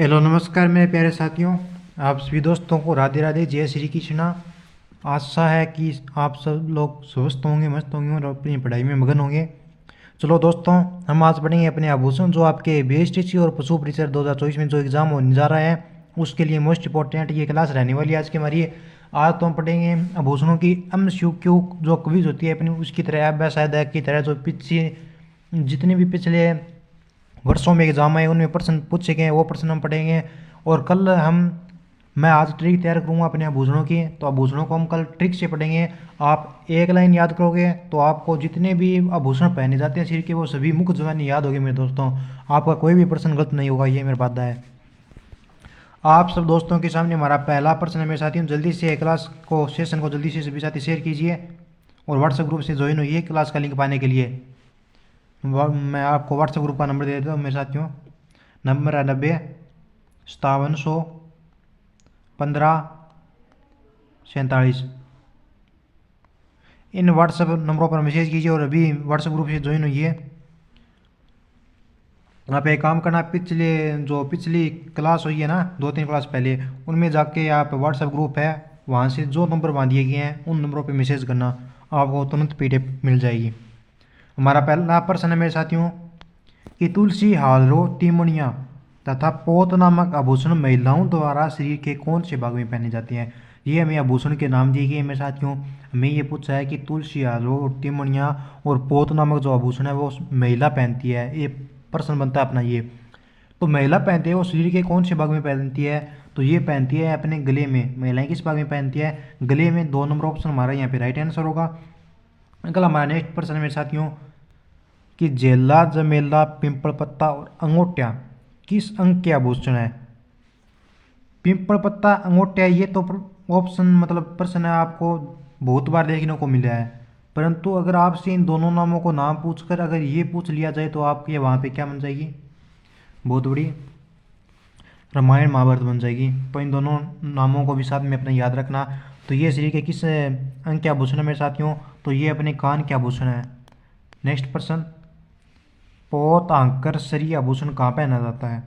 Hello नमस्कार मेरे प्यारे साथियों। आप सभी दोस्तों को राधे राधे, जय श्री कृष्णा। आशा है कि आप सब लोग स्वस्थ होंगे, मस्त होंगे और अपनी पढ़ाई में मगन होंगे। चलो दोस्तों, हम आज पढ़ेंगे अपने आभूषण जो आपके बीएसटीसी और पशु परिसर 2024 में जो एग्जाम होने जा रहा है उसके लिए मोस्ट इंपॉर्टेंट ये क्लास रहने वाली है आज की हमारी। आज तो हम पढ़ेंगे आभूषणों की MCQ जो क्विज होती है अपनी उसकी तरह, अब शायद की तरह जो पीछे जितने भी पिछले वर्षों में एग्जाम आए उनमें प्रश्न पूछे गए वो प्रश्न हम पढ़ेंगे। और कल मैं आज ट्रिक तैयार करूंगा अपने आभूषणों की, तो आभूषणों को हम कल ट्रिक से पढ़ेंगे। आप एक लाइन याद करोगे तो आपको जितने भी आभूषण पहने जाते हैं सिर के वो सभी मुख्य जवानी याद होगी मेरे दोस्तों। आपका कोई भी प्रश्न गलत नहीं होगा, ये मेरा वादा है। आप सब दोस्तों के सामने हमारा पहला प्रश्न है मेरे साथियों। जल्दी से क्लास को सेशन को जल्दी से सभी साथी शेयर कीजिए और व्हाट्सएप ग्रुप से ज्वाइन होइए क्लास का लिंक पाने के लिए। मैं आपको व्हाट्सएप ग्रुप का नंबर दे देता हूँ मेरे साथियों। नंबर है 90 57 100 15 47। इन व्हाट्सएप नंबरों पर मैसेज कीजिए और अभी व्हाट्सएप ग्रुप से ज्वाइन होइए। आप एक काम करना, पिछली क्लास हुई है ना 2-3 क्लास पहले, उनमें जाके आप व्हाट्सएप ग्रुप है वहाँ से जो नंबर वहाँ दिए गए हैं उन नंबरों पे मैसेज करना, आपको तुरंत PDF मिल जाएगी। हमारा पहला प्रश्न है मेरे साथियों कि तुलसी, हालरो, तिमणिया तथा पोत नामक आभूषण महिलाओं द्वारा शरीर के कौन से भाग में पहने जाते हैं। ये हमें आभूषण के नाम दिए गए मेरे साथियों। हमें ये पूछा है कि तुलसी, हालरो, तिमणिया और पोत नामक जो आभूषण है वो महिला पहनती है, ये प्रश्न बनता है अपना ये। तो महिला पहनती है वो शरीर के कौन से भाग में पहनती है, तो ये पहनती है अपने गले में। महिलाएं किस भाग में पहनती है? गले में। 2 नंबर ऑप्शन हमारा यहाँ पे राइट आंसर होगा। अगला हमारा नेक्स्ट प्रश्न है मेरे साथियों कि जेला, जमेला, पिंपल पत्ता और अंगूठिया किस अंग के आभूषण है। पिंपल पत्ता, अंगूठिया, ये तो ऑप्शन मतलब प्रश्न है आपको बहुत बार देखने को मिला है, परंतु अगर आपसे इन दोनों नामों को नाम पूछकर अगर ये पूछ लिया जाए तो आपके वहाँ पे क्या बन जाएगी? बहुत बड़ी रामायण महाभारत बन जाएगी। तो इन दोनों नामों को भी साथ में अपना याद रखना। तो ये शरीर के किस अंग के आभूषण है मेरे साथियों? तो ये अपने कान के आभूषण है। नेक्स्ट प्रश्न, पोत, हांकर, सरी आभूषण कहाँ पहना जाता है?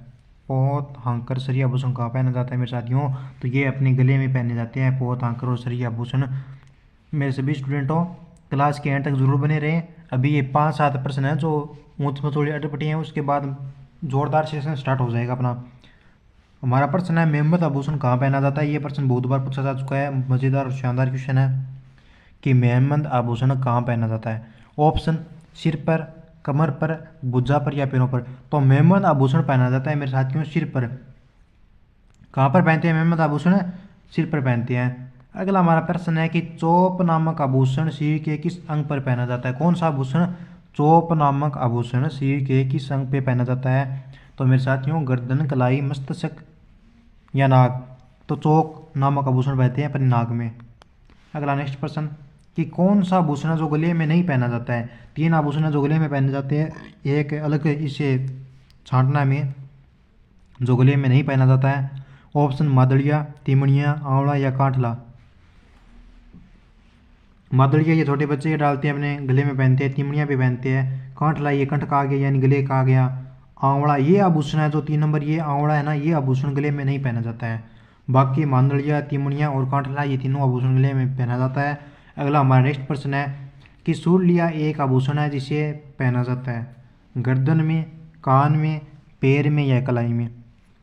पोत, हांकर, सरी आभूषण कहाँ पहना जाता है मेरे साथियों? तो ये अपने गले में पहने जाते हैं पोत, हांकर और सरी आभूषण। मेरे सभी स्टूडेंटों क्लास के एंड तक जरूर बने रहें। अभी ये 5-7 प्रश्न हैं जो ऊँच मचोड़ी अटपटी हैं, उसके बाद जोरदार सेशन स्टार्ट हो जाएगा अपना। हमारा प्रश्न है मेहमद आभूषण कहाँ पहना जाता है। ये प्रश्न बहुत बार पूछा जा चुका है, मज़ेदार और शानदार क्वेश्चन है कि मेहमद आभूषण कहाँ पहना जाता है। ऑप्शन, सिर पर, कमर पर, भुजा पर या पैरों पर। तो मेहमद आभूषण पहना जाता है मेरे साथियों सिर पर। कहाँ पर पहनते हैं मेहमद आभूषण? सिर पर पहनते हैं। अगला हमारा प्रश्न है कि चोप नामक आभूषण शरीर के किस अंग पर पहना जाता है। कौन सा आभूषण? चोप नामक आभूषण शरीर के किस अंग पे पहना जाता है? तो मेरे साथियों गर्दन, कलाई, मस्तक या नाक। तो चोक नामक आभूषण पहनते हैं अपने नाक में। अगला नेक्स्ट प्रश्न कि कौन सा आभूषण है जो गले में नहीं पहना जाता है। 3 आभूषण है जो गले में पहने जाते हैं, एक अलग इसे छांटना में जो गले में नहीं पहना जाता है। ऑप्शन, मादड़िया, तिमणिया, आंवला या कांठला। मादड़िया ये छोटे बच्चे डालते हैं अपने गले में पहनते हैं, तिमणिया भी पहनते हैं, कांठला ये कंठ का आ गया यानी गले का आ गया। आंवला ये आभूषण है जो 3 नंबर ये आंवला है ना, ये आभूषण गले में नहीं पहना जाता है। बाकी मांदड़िया, तिमणिया और कांठला ये तीनों आभूषण गले में पहना जाता है। अगला हमारा नेक्स्ट प्रश्न है कि सूर्लिया एक आभूषण है जिसे पहना जाता है गर्दन में, कान में, पैर में या कलाई में।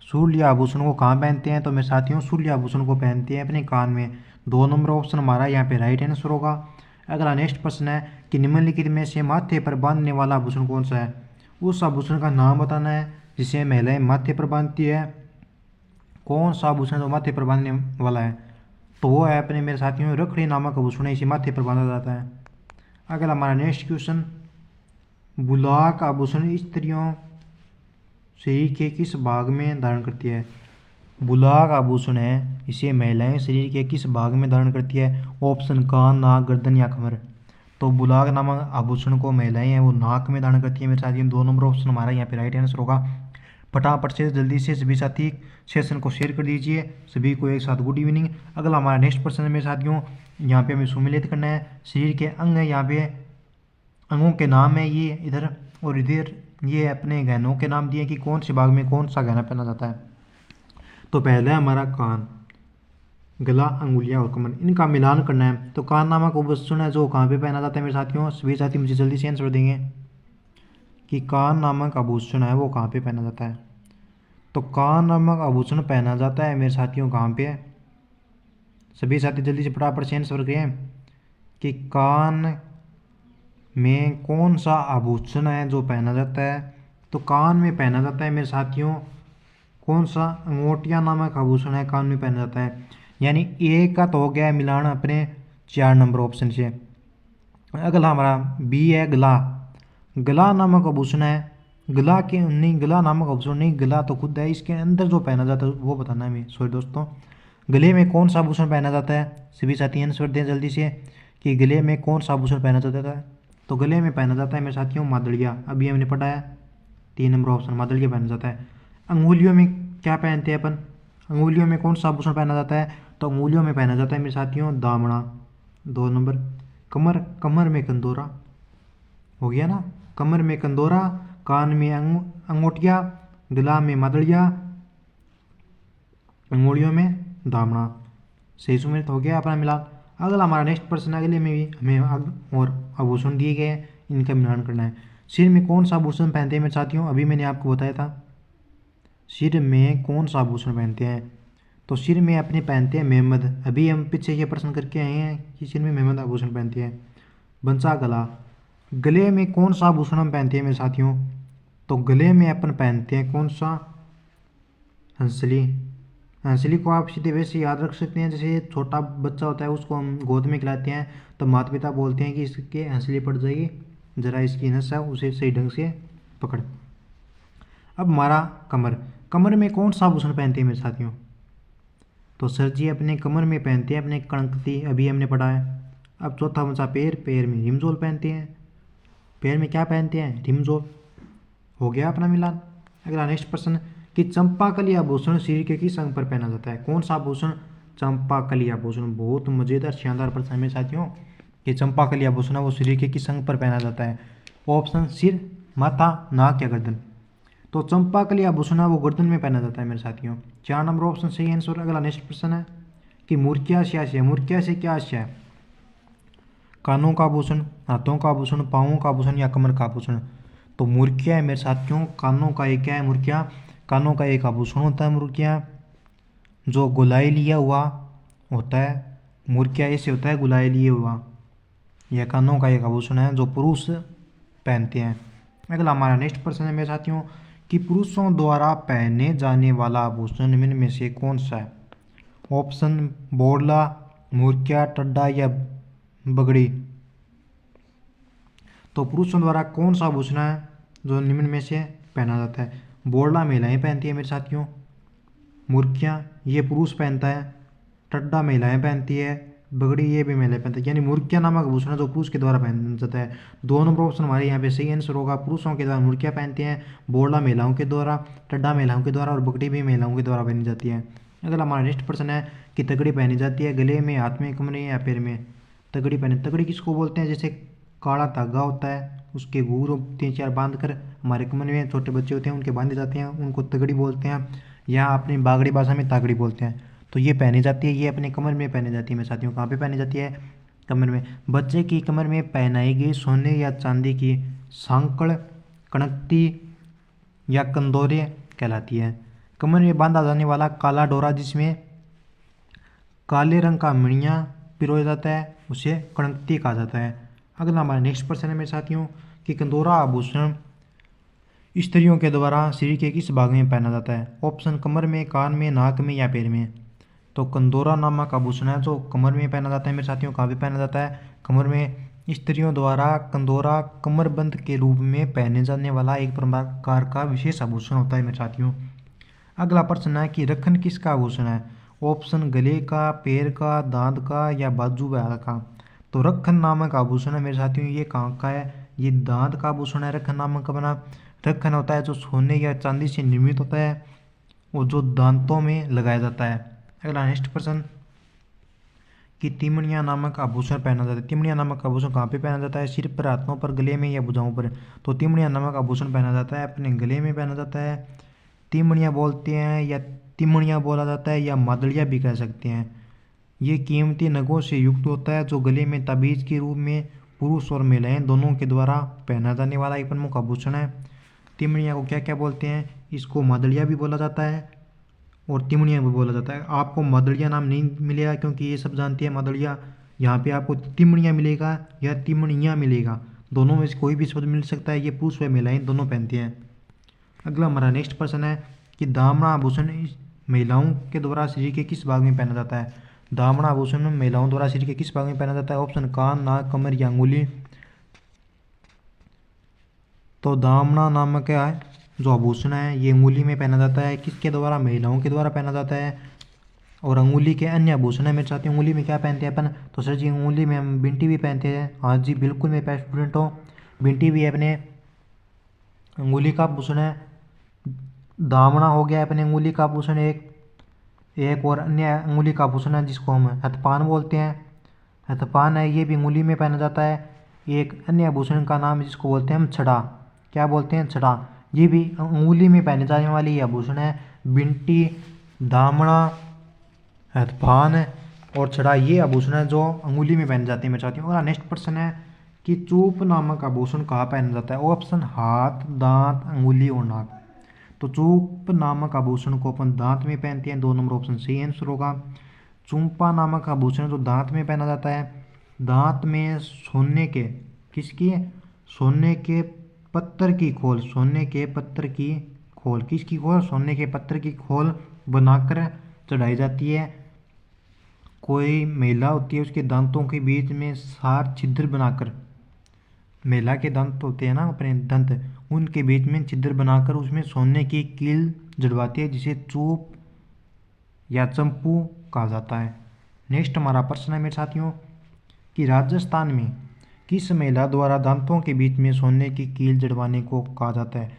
सूर्य आभूषण को कहाँ पहनते हैं? तो मेरे साथियों सूर्य आभूषण को पहनते हैं अपने कान में। 2 नंबर ऑप्शन हमारा यहाँ पे राइट आंसर होगा। अगला नेक्स्ट प्रश्न है कि निम्नलिखित में से माथे पर बांधने वाला आभूषण कौन सा है। उस आभूषण का नाम बताना है जिसे महिलाएं माथे पर बांधती है। कौन सा आभूषण जो माथे पर बांधने वाला है? तो वो है अपने मेरे साथियों रखड़ी नामक आभूषण, इसे माथे पर बांधा जाता है। अगला हमारा नेक्स्ट क्वेश्चन, बुलाक आभूषण स्त्रियों शरीर के किस भाग में धारण करती है। बुलाक आभूषण है इसे महिलाएं शरीर के किस भाग में धारण करती है। ऑप्शन, कान, नाक, गर्दन या कमर। तो बुलाक नामक आभूषण को महिलाएं हैं वो नाक में धारण करती है मेरे साथियों। 2 नंबर ऑप्शन हमारा यहाँ पे राइट आंसर होगा। फटाफट से जल्दी से सभी साथी सेशन को शेयर कर दीजिए। सभी को एक साथ गुड इवनिंग। अगला हमारा नेक्स्ट प्रश्न है मेरे साथियों, यहाँ पे हमें सुमेलित करना है शरीर के अंग है, यहाँ पे अंगों के नाम है ये इधर, और इधर ये अपने गहनों के नाम दिए कि कौन से भाग में कौन सा गहना पहना जाता है। तो पहला है हमारा कान, गला, अंगुलियां और कमर, इनका मिलान करना है। तो कान नामक आभूषण है जो कहाँ पे पहना जाता है मेरे साथियों? सभी साथी मुझे जल्दी से आंसर देंगे कि कान नामक आभूषण है वो कहाँ पे पहना जाता है। तो कान नामक आभूषण पहना जाता है मेरे साथियों कहाँ पे? सभी साथी जल्दी से फटाफट से आंसर करें कि कान में कौन सा आभूषण है जो पहना जाता है। तो कान में पहना जाता है मेरे साथियों कौन सा? अंगूठिया नामक आभूषण है कान में पहना जाता है। यानी ए का तो हो गया है मिलान अपने 4 नंबर ऑप्शन से। अगला हमारा बी है गला। गला नामक आभूषण है, गला के नहीं, गला नामक आभूषण नहीं, गला तो खुद है, इसके अंदर जो पहना जाता है वो बताना है हमें। सॉरी दोस्तों, गले में कौन सा आभूषण पहना जाता है? सभी साथी आंसर दें जल्दी से कि गले में कौन सा आभूषण पहना जाता है। तो गले में पहना जाता है मेरे साथियों मादड़िया। अभी हमने पढ़ा है 3 नंबर ऑप्शन, मादड़िया पहना जाता है। अंगुलियों में क्या पहनते हैं अपन? अंगुलियों में कौन सा आभूषण पहना जाता है? तो अंगुलियों में पहना जाता है मेरे साथियों दामड़ा। 2 नंबर। कमर, कमर में कंदोरा हो गया ना, कमर में कंदोरा, कान में अंगूठिया, गला में मादड़िया, अंगुलियों में दामड़ा। सही सुमेलित हो गया अपना मिलान। अगला हमारा नेक्स्ट प्रश्न, अगले में भी हमें और आभूषण दिए गए हैं, इनका मिलान करना है। सिर में कौन सा आभूषण पहनते हैं मेरे साथियों? अभी मैंने आपको बताया था सिर में कौन सा आभूषण पहनते हैं। तो सिर में अपने पहनते हैं मेहमद। अभी हम पीछे ये प्रश्न करके आए हैं कि सिर में मेहमद आभूषण पहनते हैं। बंसा गला, गले में कौन सा आभूषण हम पहनते हैं मेरे साथियों? तो गले में अपन पहनते हैं कौन सा? हंसली। हंसली को आप सीधे वैसे याद रख सकते हैं, जैसे छोटा बच्चा होता है उसको हम गोद में खिलाते हैं तो माता पिता बोलते हैं कि इसके हंसली पड़ जाएगी, जरा इसकी नस है उसे सही ढंग से पकड़। अब हमारा कमर, कमर में कौन सा आभूषण पहनते हैं मेरे साथियों? तो सर जी अपने कमर में पहनते हैं अपने कणकती, अभी हमने पढ़ा है। अब चौथा बचा पैर, पैर में रिमजोल पहनते हैं। पैर में क्या पहनते हैं? रिमजोल। हो गया अपना मिलान। अगला नेक्स्ट प्रश्न कि चंपाकली आभूषण शरीर के किस अंग पर पहना जाता है? कौन सा आभूषण? चंपाकली आभूषण। बहुत मजेदार शानदार प्रश्न है मेरे साथियों कि चंपाकली आभूषण वो शरीर के किस अंग पर पहना जाता है? ऑप्शन सिर, माथा, नाक या गर्दन। तो चंपाकली आभूषण वो गर्दन में पहना जाता है मेरे साथियों। 4 नंबर ऑप्शन सही आंसर। अगला नेक्स्ट प्रश्न है कि मूर्खिया से आशय, मूर्खिया से क्या आशय है? कानों का आभूषण, हाथों का आभूषण, पाँवों का आभूषण या कमर का आभूषण। तो मूर्खिया है मेरे साथियों कानों का एक क्या है? मूर्खिया कानों का एक आभूषण होता है। मूर्खिया जो गुलाई लिया हुआ होता है, मूर्खिया ऐसे होता है गुलाई लिए हुआ। यह कानों का एक आभूषण है जो पुरुष पहनते हैं। अगला हमारा नेक्स्ट प्रश्न है मेरे साथियों कि पुरुषों द्वारा पहने जाने वाला आभूषण निम्न में से कौन सा है? ऑप्शन बोड़ला, मूर्खिया, टड्डा या बगड़ी। तो पुरुषों द्वारा कौन सा आभूषण है जो निम्न में से पहना जाता है? बोड़ला महिलाएं पहनती है मेरे साथियों, मूर्खिया ये पुरुष पहनता है, टड्डा महिलाएं पहनती है, बगड़ी ये भी महिलाएं पहनती है। यानी मूर्खिया नामक आभूषण जो पुरुष के द्वारा पहना जाता है। 2 नंबर ऑप्शन हमारे यहाँ पे सही आंसर होगा। पुरुषों के द्वारा मूर्खिया पहनते हैं, बोड़ला महिलाओं के द्वारा, टड्डा महिलाओं के द्वारा और बगड़ी भी महिलाओं के द्वारा पहनी जाती है। अगला हमारा नेक्स्ट प्रश्न है कि तगड़ी पहनी जाती है गले में, हाथ में, कमर या पैर में। तगड़ी पहने, तगड़ी किसको बोलते हैं? जैसे काला धागा होता है उसके घूर 3-4 बांध कर हमारे कमर में छोटे बच्चे होते हैं उनके बांधे जाते हैं, उनको तगड़ी बोलते हैं, या अपनी बागड़ी भाषा में तागड़ी बोलते हैं। तो ये पहनी जाती है, ये अपने कमर में पहनी जाती है मेरे साथियों। कहाँ पे पहनी जाती है? कमर में। बच्चे की कमर में पहनाई गई सोने या चांदी की सांकड़, कणकती या कंदोरे कहलाती है। कमर में बांधा जाने वाला काला डोरा जिसमें काले रंग का मणियाँ पिरोया जाता है उसे कणकती कहा जाता है। अगला हमारा नेक्स्ट प्रश्न है मेरे साथियों कि कंदोरा आभूषण स्त्रियों के द्वारा शरीर के किस भाग में पहना जाता है? ऑप्शन कमर में, कान में, नाक में या पैर में। तो कंदोरा नामक आभूषण है जो कमर में पहना जाता है मेरे साथियों। कहाँ पे पहना जाता है? कमर में। स्त्रियों द्वारा कंदोरा कमरबंद के रूप में पहने जाने वाला एक प्रकार का विशेष आभूषण होता है मेरे साथियों। अगला प्रश्न है कि रखन किसका आभूषण है? ऑप्शन गले का, पैर का, दांत का या बाजू वाला का। तो रखन नामक आभूषण है मेरे साथियों ये कहाँ का है? ये दांत का आभूषण है रखन नामक का बना। रखन होता है जो सोने या चांदी से निर्मित होता है और जो दांतों में लगाया जाता है। अगला नेक्स्ट प्रश्न कि तिमणिया नामक आभूषण पहना जाता है। तिमणिया नामक आभूषण कहाँ पे पहना जाता है? सिर पर, हाथों पर, गले में या भुजाओं पर। तो तिमणिया नामक आभूषण पहना जाता है अपने गले में पहना जाता है। तिमणिया बोलते हैं या तिमणिया बोला जाता है या मादलिया भी कह सकते हैं। ये कीमती नगों से युक्त होता है जो गले में ताबीज के रूप में पुरुष और महिलाएं दोनों के द्वारा पहना जाने वाला एक प्रमुख आभूषण है। तिमणिया को क्या क्या बोलते हैं? इसको मादलिया भी बोला जाता है और तिमणिया भी बोला जाता है। आपको मादलिया नाम नहीं मिलेगा क्योंकि ये सब जानते हैं मादलिया। यहाँ पे आपको तिमणिया मिलेगा या तिमणिया मिलेगा, दोनों में से कोई भी शब्द मिल सकता है। ये पुरुष व महिलाएं दोनों पहनते हैं। अगला हमारा नेक्स्ट प्रश्न है कि दामना आभूषण महिलाओं के द्वारा शरीर के किस भाग में पहना जाता है? दामना आभूषण महिलाओं द्वारा शरीर के किस भाग में पहना जाता है? ऑप्शन कान, नाक, कमर या अंगुली। तो दामना नामक क्या है जो आभूषण है ये अंगुली में पहना जाता है। किसके द्वारा? महिलाओं के द्वारा पहना जाता है। और अंगुली के अन्य आभूषण है मेरे साथी, अंगुली में क्या पहनते हैं अपन? तो सर जी अंगुली में हम बिंटी भी पहनते हैं। हाँ जी बिल्कुल, मेरे पास स्टूडेंट हो, बिंटी भी है अपने अंगुली का आभूषण है। दामना हो गया अपने अंगुली का आभूषण एक और अन्य अंगुली का आभूषण है जिसको हम हथपान बोलते हैं। हथपान है, ये भी अंगुली में पहना जाता है। एक अन्य आभूषण का नाम है जिसको बोलते हैं हम छड़ा। क्या बोलते हैं? छड़ा। ये भी अंगुली में पहने जाने वाली आभूषण है। बिंटी, दामना, हथपान और छड़ा ये आभूषण है जो अंगुली में पहने जाते हैं मेरे साथियों। और नेक्स्ट प्रश्न है कि चूप नामक आभूषण कहाँ पहना जाता है? ऑप्शन हाथ, दांत, अंगुली और नाक। तो चूप नामक आभूषण को अपन दांत में पहनते हैं। 2 नंबर ऑप्शन सही आंसर होगा। चूंपा नामक आभूषण जो दांत में पहना जाता है। दांत में सोने के किसकी? सोने के पत्थर की खोल, सोने के पत्थर की खोल, किसकी खोल? सोने के पत्थर की खोल बनाकर चढ़ाई जाती है। कोई महिला होती है उसके दांतों के बीच में 7 छिद्र बनाकर, महिला के दंत होते हैं ना अपने दंत, उनके बीच में छिद्र बनाकर उसमें सोने की कील जड़वाती है जिसे चूप या चंपू कहा जाता है। नेक्स्ट हमारा प्रश्न है मेरे साथियों कि राजस्थान में किस महिला द्वारा दांतों के बीच में सोने की कील जड़वाने को कहा जाता है?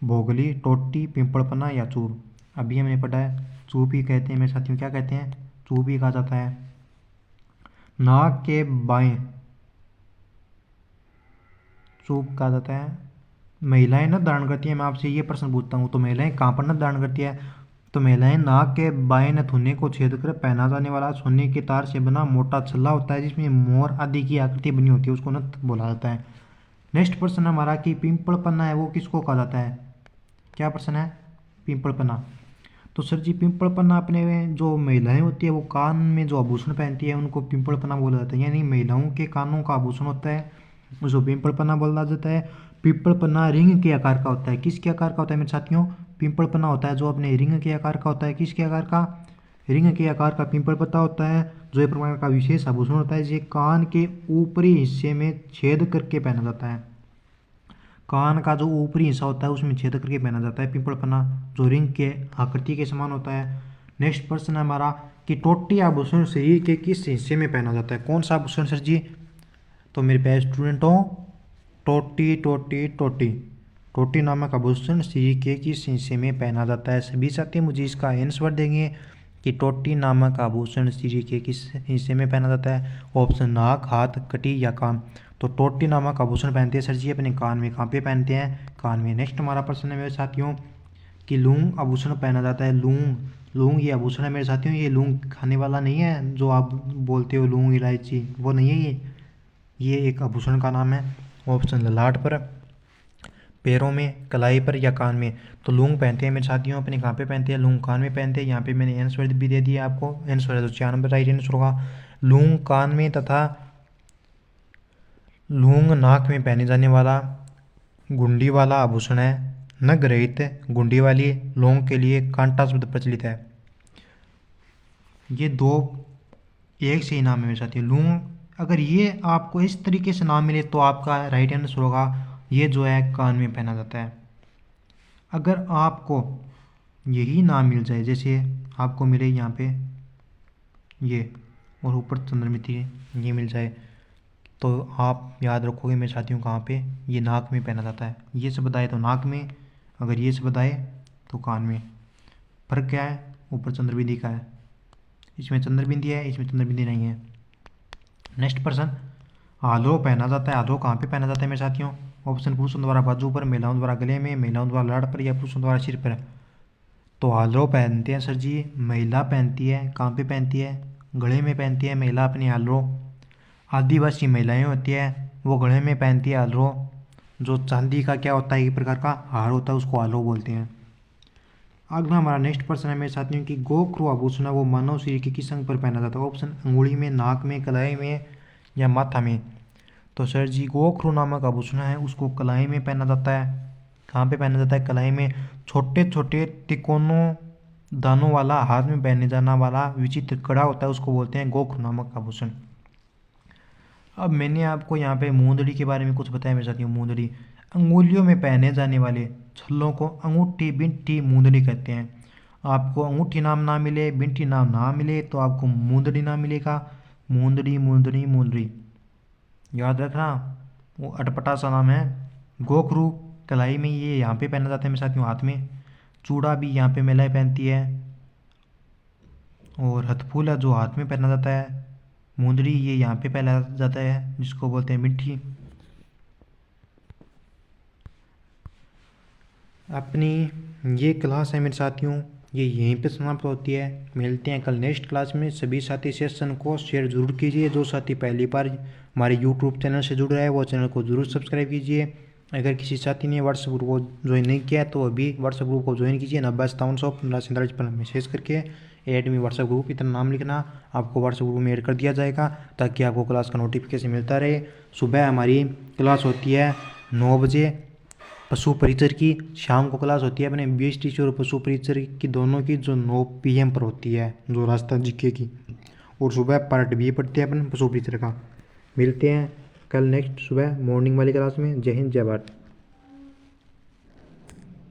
भोगली, टोटी, पिंपलपना या चूप। अभी हमने पढ़ा है चूप ही कहते हैं मेरे साथियों। क्या कहते हैं? चूप ही कहा जाता है। नाक के बाएं चूप कहा जाता है। महिलाएं नथ धारण करती हैं। मैं आपसे ये प्रश्न पूछता हूँ तो महिलाएं कहाँ पर नथ धारण करती है? तो महिलाएं नाक के बाएं नथुने को छेद कर पहना जाने वाला सोने के तार से बना मोटा छल्ला होता है जिसमें मोर आदि की आकृति बनी होती है, उसको नथ बोला जाता है। नेक्स्ट प्रश्न हमारा कि पिंपल पन्ना है वो किसको कहा जाता है? क्या प्रश्न है? पिंपल पन्ना। तो सर जी पिंपल पन्ना अपने जो महिलाएं होती है वो कान में जो आभूषण पहनती है उनको पिंपल पन्ना बोला जाता है। यानी महिलाओं के कानों का आभूषण होता है उसको पिंपल पन्ना बोला जाता है। पिंपल पन्ना रिंग के आकार का होता है। किसके आकार का होता है मेरे साथियों? पिंपल पन्ना होता है जो अपने रिंग के आकार का होता है। किसके आकार का? रिंग के आकार का पिंपल पत्ता होता है जो एक प्रकार का विशेष आभूषण होता है जिसे कान के ऊपरी हिस्से में छेद करके पहना जाता है। कान का जो ऊपरी हिस्सा होता है उसमें छेद करके पहना जाता है पिंपल पन्ना जो रिंग के आकृति के समान होता है। नेक्स्ट प्रश्न है हमारा कि टोटी आभूषण शरीर के किस हिस्से में पहना जाता है? कौन सा आभूषण सर जी? तो मेरे पास स्टूडेंट हो टोटी टोटी टोटी टोटी नामक आभूषण शरीर के किस हिस्से में पहना जाता है? सभी साथी मुझे इसका आंसर देंगे कि टोटी नामक आभूषण शरीर के किस हिस्से में पहना जाता है? ऑप्शन नाक, हाथ, कटी या कान। तो टोटी नामक आभूषण पहनते हैं सर जी अपने कान में। कहाँ पे पहनते हैं? कान में। नेक्स्ट हमारा प्रश्न है मेरे साथियों कि लूंग आभूषण पहना जाता है। लूंग ये आभूषण है मेरे साथियों। ये लूंग खाने वाला नहीं है जो आप बोलते हो लूंग इलायची, वो नहीं है ये एक आभूषण का नाम है। ऑप्शन ललाट पर, पैरों में, कलाई पर या कान में। तो लूंग पहनते हैं मेरे साथियों अपने। कहाँ पे पहनते हैं? लूंग कान में पहनते हैं। यहाँ पे मैंने आंसर भी दे दिया आपको। आंसर है तो 4 नंबर राइट आंसर होगा। लूंग कान में तथा लूंग नाक में पहने जाने वाला गुंडी वाला आभूषण है। नग रहित गुंडी वाली लौंग के लिए कांटा शब्द प्रचलित है। ये दो एक से ही नाम है मेरे साथियों। लूंग अगर ये आपको इस तरीके से नाम मिले तो आपका राइट आंसर होगा ये जो है कान में पहना जाता है। अगर आपको यही नाम मिल जाए जैसे आपको मिले यहाँ पे ये और ऊपर चंद्रमिति ये मिल जाए तो आप याद रखोगे मेरे साथियों कहाँ पे? ये नाक में पहना जाता है। ये शब्द आए तो नाक में, अगर ये शब्द आए तो कान में। फर्क क्या है? ऊपर चंद्रबिंदी का है, इसमें चंद्रबिंदी है, इसमें चंद्रबिंदी नहीं है। नेक्स्ट प्रश्न, आलो पहना जाता है। आलो कहाँ पे पहना जाता है मेरे साथियों? ऑप्शन पुरुषों द्वारा बाजू पर, महिलाओं द्वारा गले में, महिलाओं द्वारा लाड़ पर या पुरुषों द्वारा सिर पर। तो हालरो पहनते हैं सर जी, महिला पहनती है, कहाँ पे पहनती है, गले में पहनती है महिला अपनी हालरो। आदिवासी महिलाएं होती है वो गले में पहनती है हालरो। जो चांदी का क्या होता है, एक प्रकार का हार होता है, उसको हालरो बोलते हैं। अगला हमारा नेक्स्ट प्रश्न है मेरे साथियों कि गोखरू आभूषण वो मानव शरीर के किस अंग पर पहना जाता है। ऑप्शन अंगुली में, नाक में, कलाई में या माथा में। तो सर जी गोखरू नामक आभूषण है उसको कलाई में पहना जाता है। कहाँ पे पहना जाता है, कलाई में। छोटे छोटे तिकोनों दानों वाला हाथ में पहने जाना वाला विचित्र कड़ा होता है, उसको बोलते हैं गोखरू नामक आभूषण। अब मैंने आपको यहाँ पे मूंदड़ी के बारे में कुछ बताया मेरे साथियों। मूंदड़ी अंगुलियों में पहने जाने वाले छल्लों को अंगूठी, बिंटी, मूंदड़ी कहते हैं। आपको अंगूठी नाम ना मिले, बिंटी नाम ना मिले तो आपको मूंदड़ी नाम मिलेगा। मूंदड़ी मूंदड़ी मूंदड़ी याद रखना, वो अटपटा सा नाम है। गोखरू कलाई में, ये यहाँ पे पहना जाता है मेरे साथियों हाथ में। चूड़ा भी यहाँ पे महिलाएं पहनती है। और हथफूला जो हाथ में पहना जाता है। मुंदरी ये यहाँ पे पहना जाता है जिसको बोलते हैं मिट्टी। अपनी ये क्लास है मेरे साथियों, ये यहीं पे समाप्त होती है। मिलते हैं कल नेक्स्ट क्लास में। सभी साथी सेशन को शेयर ज़रूर कीजिए। जो साथी पहली बार हमारे यूट्यूब चैनल से जुड़ रहा है वो चैनल को ज़रूर सब्सक्राइब कीजिए। अगर किसी साथी ने व्हाट्सएप ग्रुप को ज्वाइन नहीं किया है तो अभी व्हाट्सएप ग्रुप को ज्वाइन कीजिए। 905715 पर मैसेज करके ऐड में व्हाट्सएप ग्रुप इतना नाम लिखना, आपको व्हाट्सएप ग्रुप में ऐड कर दिया जाएगा ताकि आपको क्लास का नोटिफिकेशन मिलता रहे। सुबह हमारी क्लास होती है 9 बजे पशु परिचर की, शाम को क्लास होती है अपने बीएस टीचर और पशु परिचर की दोनों की, जो 9 PM पर होती है, जो रास्ता जीके की। और सुबह पार्ट बी पढ़ते हैं अपन पशु परिचर का। मिलते हैं कल नेक्स्ट सुबह मॉर्निंग वाली क्लास में। जय हिंद, जय भारत।